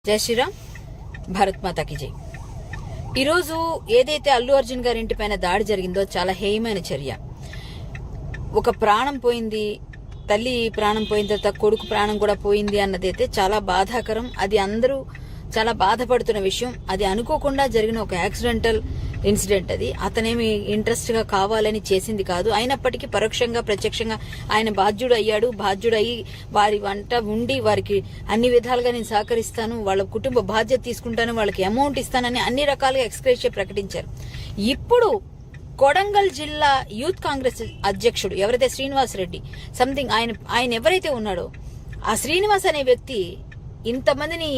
జై శ్రీరామ్, భారత్ మాతాకి జై. ఈరోజు ఏదైతే అల్లు అర్జున్ గారి ఇంటి పైన దాడి జరిగిందో చాలా హేయమైన చర్య. ఒక ప్రాణం పోయింది, తల్లి ప్రాణం పోయిన తర్వాత కొడుకు ప్రాణం కూడా పోయింది అన్నదైతే చాలా బాధాకరం. అది అందరూ చాలా బాధపడుతున్న విషయం. అది అనుకోకుండా జరిగిన ఒక యాక్సిడెంటల్ ఇన్సిడెంట్. అది అతనేమి ఇంట్రెస్ట్ గా కావాలని చేసింది కాదు. అయినప్పటికీ పరోక్షంగా ప్రత్యక్షంగా ఆయన బాధ్యుడయ్యి వారి వంట ఉండి వారికి అన్ని విధాలుగా నేను సహకరిస్తాను, వాళ్ళ కుటుంబ బాధ్యత తీసుకుంటాను, వాళ్ళకి అమౌంట్ ఇస్తానని అన్ని రకాలుగా ఎక్స్‌గ్రేషియా ప్రకటించారు. ఇప్పుడు కొడంగల్ జిల్లా యూత్ కాంగ్రెస్ అధ్యక్షుడు ఎవరైతే శ్రీనివాస్ రెడ్డి సంథింగ్ ఆయన ఎవరైతే ఉన్నాడో ఆ శ్రీనివాస్ అనే వ్యక్తి ఇంతమందిని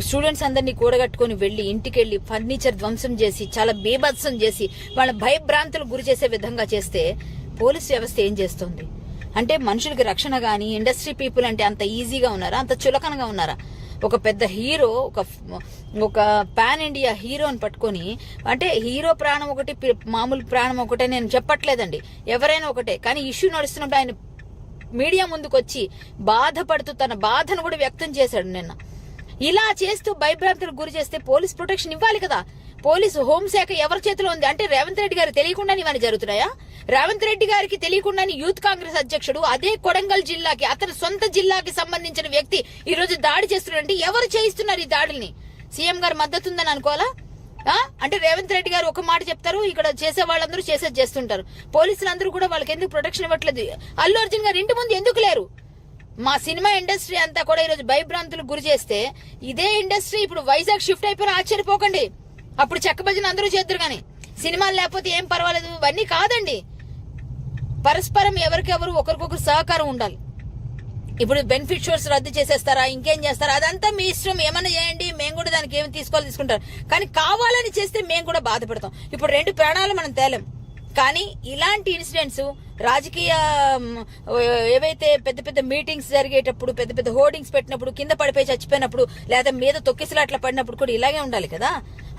స్టూడెంట్స్ అందరినీ కూడగట్టుకుని వెళ్లి ఇంటికెళ్లి ఫర్నిచర్ ధ్వంసం చేసి చాలా బేభత్సం చేసి వాళ్ళ భయభ్రాంతులకు గురి చేసే విధంగా చేస్తే పోలీస్ వ్యవస్థ ఏం చేస్తుంది అంటే మనుషులకి రక్షణ గాని ఇండస్ట్రీ పీపుల్ అంటే అంత ఈజీగా ఉన్నారా, అంత చులకనగా ఉన్నారా? ఒక పెద్ద హీరో, ఒక పాన్ ఇండియా హీరోని పట్టుకొని, అంటే హీరో ప్రాణం ఒకటి మామూలు ప్రాణం ఒకటే నేను చెప్పట్లేదండి, ఎవరైనా ఒకటే. కానీ ఇష్యూ నడుస్తున్నప్పుడు ఆయన మీడియా ముందుకు వచ్చి బాధపడుతూ తన బాధను కూడా వ్యక్తం చేశాడు నిన్న. ఇలా చేస్తూ భయభ్రాంతులకు గురి చేస్తే పోలీస్ ప్రొటెక్షన్ ఇవ్వాలి కదా. పోలీసు హోంశాఖ ఎవరి చేతిలో ఉంది అంటే రేవంత్ రెడ్డి గారికి తెలియకుండానే ఇవన్నీ జరుగుతున్నాయా? రేవంత్ రెడ్డి గారికి తెలియకుండానే యూత్ కాంగ్రెస్ అధ్యక్షుడు అదే కొడంగల్ జిల్లాకి, అతని సొంత జిల్లాకి సంబంధించిన వ్యక్తి ఈ రోజు దాడి చేస్తున్నారంటే ఎవరు చేయిస్తున్నారు ఈ దాడుల్ని? సీఎం గారు మద్దతు ఉందని అనుకోవాలా? అంటే రేవంత్ రెడ్డి గారు ఒక మాట చెప్తారు, ఇక్కడ చేసే వాళ్ళందరూ చేసేది చేస్తుంటారు. పోలీసులందరూ కూడా వాళ్ళకి ఎందుకు ప్రొటెక్షన్ ఇవ్వట్లేదు? అల్లు అర్జున్ గారు ఇంటి ముందు ఎందుకు లేరు? మా సినిమా ఇండస్ట్రీ అంతా కూడా ఈరోజు భయభ్రాంతులకు గురి చేస్తే ఇదే ఇండస్ట్రీ ఇప్పుడు వైజాగ్ షిఫ్ట్ అయిపోయినా ఆశ్చర్యపోకండి. అప్పుడు చెక్క భజన అందరూ చేద్దరు కానీ సినిమాలు లేకపోతే ఏం పర్వాలేదు, ఇవన్నీ కాదండి. పరస్పరం ఎవరికెవరు ఒకరికొకరు సహకారం ఉండాలి. ఇప్పుడు బెనిఫిట్ షోస్ రద్దు చేసేస్తారా, ఇంకేం చేస్తారా, అదంతా మీ ఇష్టం, ఏమన్నా చేయండి, మేము కూడా దానికి ఏమి తీసుకుంటారు. కానీ కావాలని చేస్తే మేము కూడా బాధపడతాం. ఇప్పుడు 2 ప్రాణాలు మనం తేలేం. కానీ ఇలాంటి ఇన్సిడెంట్స్ రాజకీయ ఏవైతే పెద్ద పెద్ద మీటింగ్స్ జరిగేటప్పుడు, పెద్ద పెద్ద హోర్డింగ్స్ పెట్టినప్పుడు, కింద పడిపోయి చచ్చిపోయినప్పుడు, లేదా మీద తొక్కిసలాట్లా పడినప్పుడు కూడా ఇలాగే ఉండాలి కదా.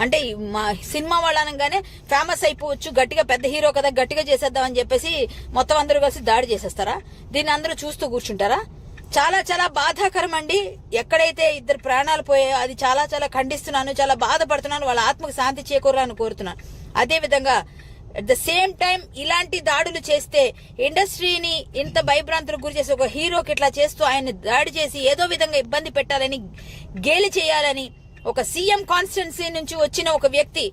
అంటే మా సినిమా వాళ్ళు అనగానే ఫేమస్ అయిపోవచ్చు, గట్టిగా పెద్ద హీరో కదా గట్టిగా చేసేద్దాం అని చెప్పేసి మొత్తం అందరూ కలిసి దాడి చేసేస్తారా? దీన్ని అందరూ చూస్తూ కూర్చుంటారా? చాలా చాలా బాధాకరం అండి. ఎక్కడైతే 2 ప్రాణాలు పోయాయో అది చాలా చాలా ఖండిస్తున్నాను, చాలా బాధపడుతున్నాను. వాళ్ళ ఆత్మకు శాంతి చేకూరాలని కోరుతున్నాను. అదే విధంగా అట్ ద సేమ్ టైం ఇలాంటి దాడులు చేస్తే ఇండస్ట్రీని ఇంత భయభ్రాంతులకు గురి చేసి ఒక హీరోకి ఇట్లా చేస్తూ ఆయన దాడి చేసి ఏదో విధంగా ఇబ్బంది పెట్టాలని, గేలి చేయాలని ఒక సీఎం కాన్స్టిట్యున్సీ నుంచి వచ్చిన ఒక వ్యక్తి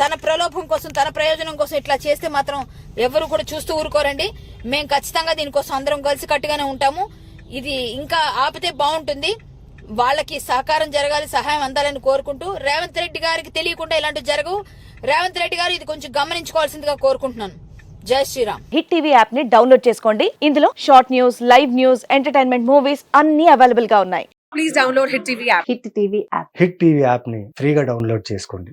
తన ప్రలోభం కోసం, తన ప్రయోజనం కోసం ఇట్లా చేస్తే మాత్రం ఎవరు కూడా చూస్తూ ఊరుకోరండి. మేము ఖచ్చితంగా దీనికోసం అందరం కలిసి కట్టుగానే ఉంటాము. ఇది ఇంకా ఆపితే బాగుంటుంది. వాళ్ళకి సహకారం జరగాలి, సహాయం అందాలని కోరుకుంటూ, రేవంత్ రెడ్డి గారికి తెలియకుండా ఇలాంటివి జరగవు. రేవంత్ రెడ్డి గారు ఇది కొంచెం గమనించుకోవాల్సిందిగా కోరుకుంటున్నాను. జై శ్రీరామ్. హిట్ టీవీ యాప్ ని డౌన్లోడ్ చేసుకోండి. ఇందులో short news, live news, entertainment movies అన్ని అవైలబుల్ గా ఉన్నాయి. Please download Hit TV app. Hit TV app. Hit TV app ని ఫ్రీగా డౌన్లోడ్ చేసుకోండి.